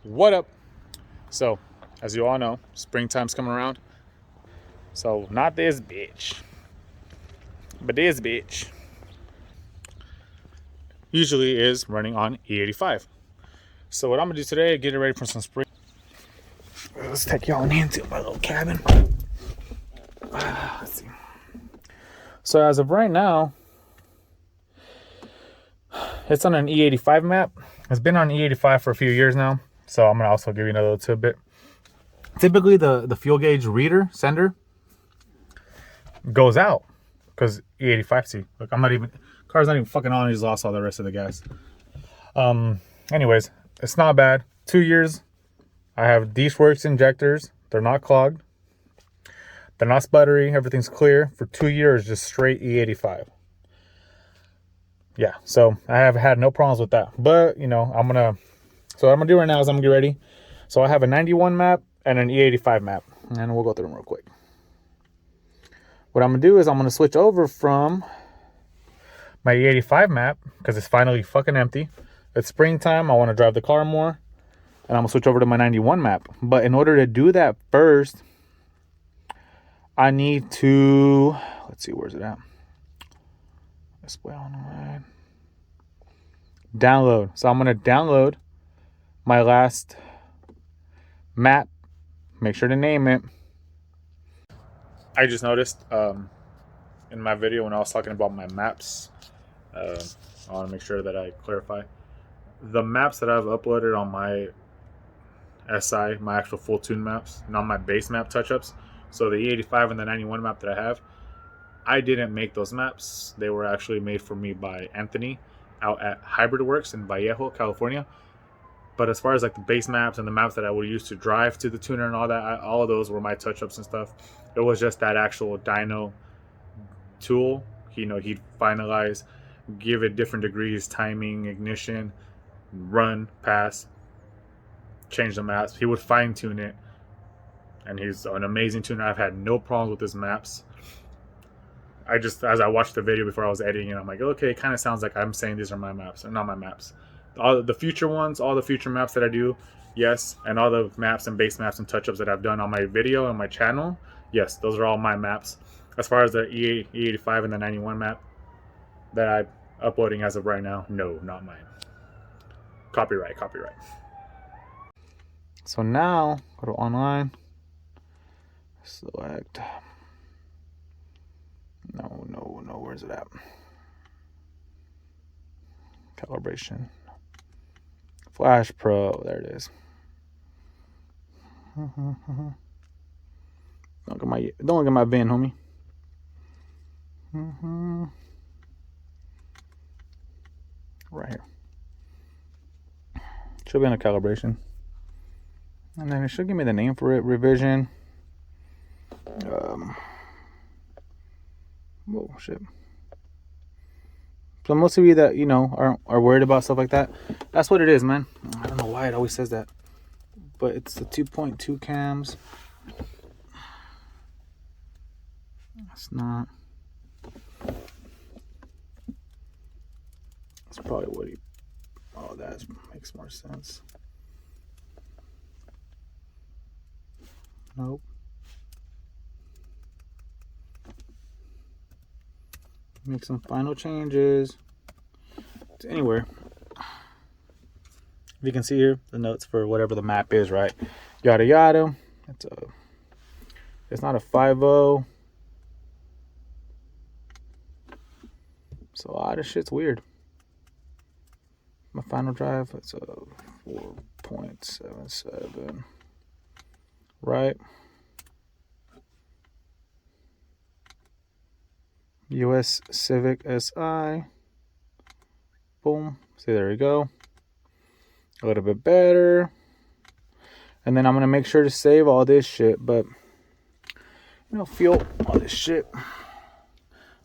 What up? So, as you all know, springtime's coming around. So, not this bitch, but this bitch usually is running on E85. So, what I'm gonna do today, get it ready for some spring. Let's take y'all into my little cabin. Let's see. So, as of right now, it's on an E85 map. It's been on E85 for a few years now. So, I'm gonna also give you another little tidbit. Typically, the fuel gauge reader sender goes out because E85. See, look, I'm not even, car's not even fucking on. I just lost all the rest of the gas. Anyways, it's not bad. 2 years. I have D-Works injectors. They're not clogged. They're not sputtery. Everything's clear for 2 years. Just straight E85. Yeah, so I have had no problems with that. But you know, so what I'm gonna do right now is I'm gonna get ready. So I have a 91 map and an E85 map, and we'll go through them real quick. What I'm gonna do is I'm gonna switch over from my E85 map because it's finally fucking empty. It's springtime. I want to drive the car more, and I'm gonna switch over to my 91 map. But in order to do that first, I need to, let's see, where's it at? Display on the right. Download. So I'm gonna download my last map. Make sure to name it. I just noticed in my video when I was talking about my maps, I want to make sure that I clarify the maps that I've uploaded on my SI, my actual full tune maps, not my base map touch-ups. So the E85 and the 91 map that I have, I didn't make those maps. They were actually made for me by Anthony out at Hybrid Works in Vallejo, California. But as far as like the base maps and the maps that I would use to drive to the tuner and all that, all of those were my touch-ups and stuff. It was just that actual dyno tool. He'd finalize, give it different degrees, timing, ignition, run, pass, change the maps. He would fine tune it, and he's an amazing tuner. I've had no problems with his maps. As I watched the video before I was editing it, I'm like, okay, it kind of sounds like I'm saying these are my maps. They're not my maps. All the future ones, all the future maps that I do, yes, and all the maps and base maps and touch-ups that I've done on my video and my channel, yes, those are all my maps. As far as the E85 and the 91 map that I'm uploading as of right now, no, not mine. Copyright. So now, go to online, select, no, where's it at? Calibration. Flash Pro, there it is. Don't look at my VIN, homie. Right here. Should be on a calibration. And then it should give me the name for it. Revision. Whoa, shit. So most of you that, are worried about stuff like that, that's what it is, man. I don't know why it always says that. But it's the 2.2 cams. It's not. That's probably what he... Oh, that makes more sense. Nope. Make some final changes. It's anywhere. If you can see here, the notes for whatever the map is, right? Yada yada. It's not a 5.0. So a lot of shit's weird. My final drive, it's a 4.77. Right. US Civic SI. Boom. See, there we go. A little bit better. And then I'm going to make sure to save all this shit. But, fuel, all this shit.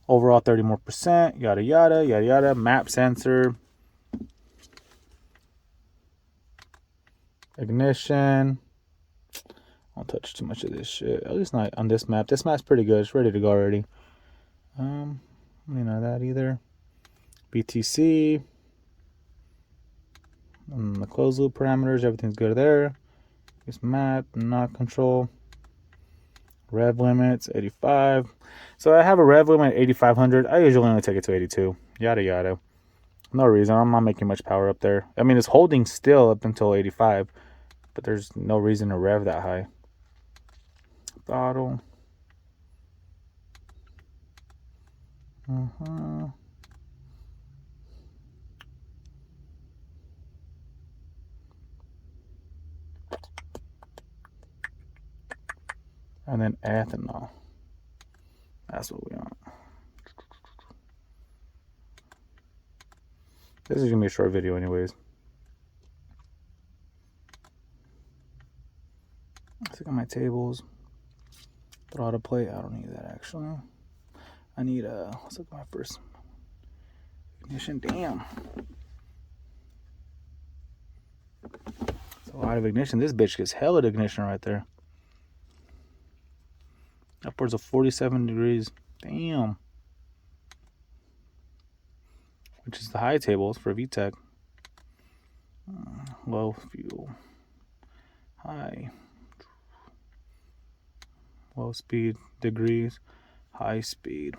Overall 30 more percent. Yada, yada, yada, yada. Map sensor. Ignition. Don't touch too much of this shit. At least not on this map. This map's pretty good. It's ready to go already. That either. BTC. And the closed loop parameters, everything's good there. It's matte, not control. Rev limits, 85. So I have a rev limit at 8,500. I usually only take it to 82. Yada, yada. No reason. I'm not making much power up there. I mean, it's holding still up until 85. But there's no reason to rev that high. Throttle. And then ethanol. That's what we want. This is going to be a short video anyways. Let's look at my tables. Throttle plate. I don't need that actually. I need let's look at my first ignition. Damn. It's a lot of ignition. This bitch gets hella ignition right there. Upwards of 47 degrees. Damn. Which is the high tables for VTEC. Low fuel. High. Low speed degrees. High speed.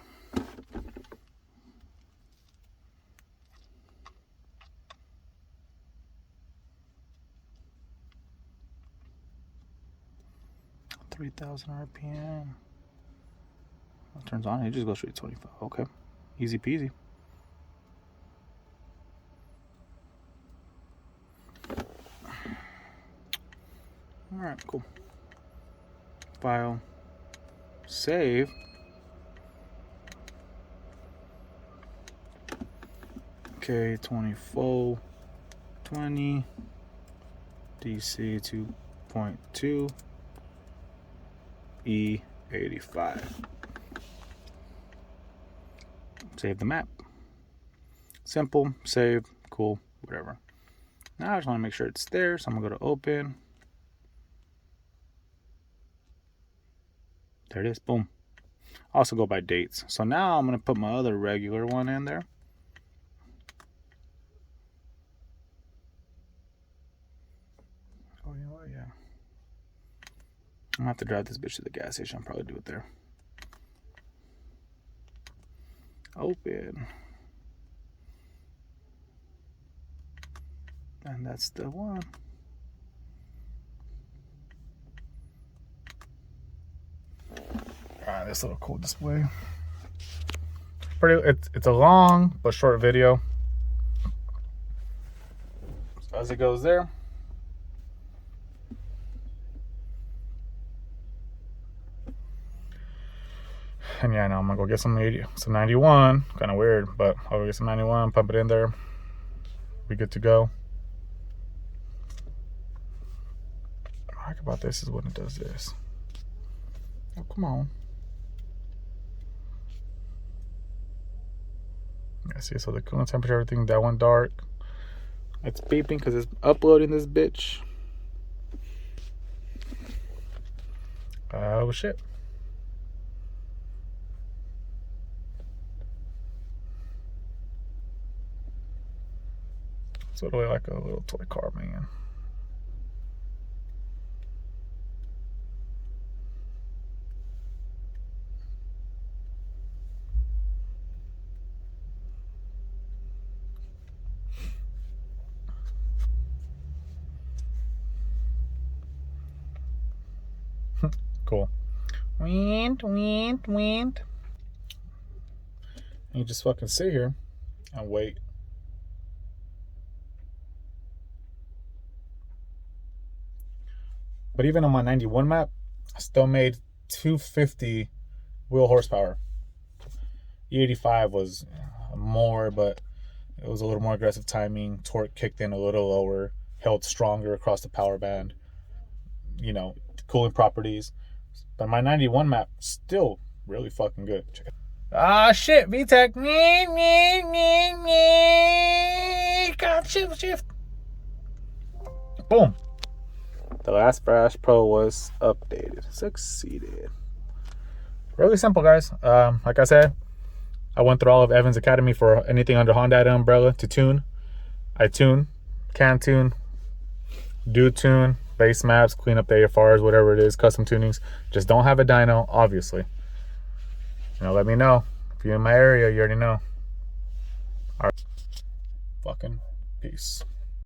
$3,000 RPM. It turns on, it just goes straight to 25. Okay. Easy peasy. Alright, cool. File. Save. Okay, 2420 DC 2.2 E85. Save the map. Simple, save, cool, whatever. Now I just want to make sure it's there, so I'm gonna go to open. There it is, boom. I also go by dates. So now I'm gonna put my other regular one in there. Oh, you know what, yeah. I'm gonna have to drive this bitch to the gas station. I'll probably do it there. Open. And that's the one. Alright, this little cool display. It's a long but short video. So as it goes there. And yeah, now I'm gonna go get some 91. Kind of weird, but I'll go get some 91, pump it in there. We good to go. What I like about this is when it does this. Oh, come on. Yeah, see, so the coolant temperature, everything, that went dark. It's beeping because it's uploading this bitch. Oh, shit. It's literally like a little toy car, man. Cool. Wind. And you just fucking sit here and wait. But even on my 91 map, I still made 250 wheel horsepower. E85 was more, but it was a little more aggressive timing. Torque kicked in a little lower, held stronger across the power band. You know, cooling properties. But my 91 map, still really fucking good. Check it. Ah, shit, VTEC. God, shift. Boom. The last Flash Pro was updated. Succeeded. Really simple, guys. Like I said, I went through all of Evan's Academy for anything under Honda umbrella to tune. I tune can tune, do tune, base maps, clean up the AFRs, whatever it is, custom tunings. Just don't have a dyno, obviously. Let me know. If you're in my area, you already know. All right. Fucking peace.